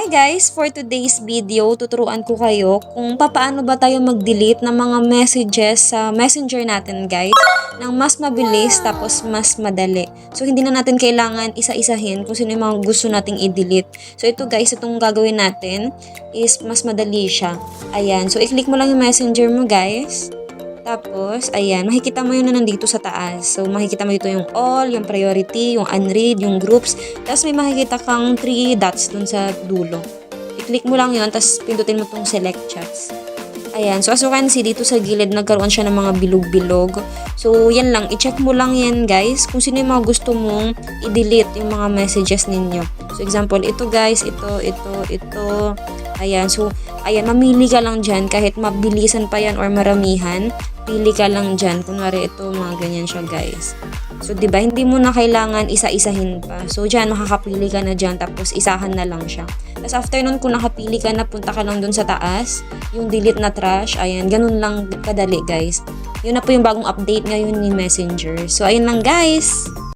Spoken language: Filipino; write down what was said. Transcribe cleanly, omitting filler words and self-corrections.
Hi guys! For today's video, tuturuan ko kayo kung paano ba tayo mag-delete ng mga messages sa messenger natin guys ng mas mabilis tapos mas madali. So hindi na natin kailangan isa-isahin kung sino yung mga gusto nating i-delete. So ito guys, itong gagawin natin is mas madali siya. Ayan, so i-click mo lang yung messenger mo guys. Tapos, ayan, makikita mo yun na nandito sa taas. So, makikita mo dito yung all, yung priority, yung unread, yung groups. Tapos, may makikita kang 3 dots dun sa dulo. I-click mo lang yun, tapos pindutin mo tong select chats. Ayan, so as you can see, dito sa gilid, nagkaroon siya ng mga bilog-bilog. So, yan lang, i-check mo lang yan guys, kung sino yung mga gusto mong i-delete yung mga messages ninyo. So, example, ito guys, ito. Ayan, so, ayan, mamili ka lang dyan, kahit mabilisan pa yan or maramihan, pili ka lang dyan. Kunwari, ito, mga ganyan siya guys. So, diba, hindi mo na kailangan isa-isahin pa. So, dyan, makakapili ka na dyan, tapos isahan na lang siya. Tapos, after nun, kung nakapili ka na, punta ka lang dun sa taas, yung delete na trash, ayan, ganun lang kadali guys. Yun na po yung bagong update ngayon ni Messenger. So, ayun lang guys!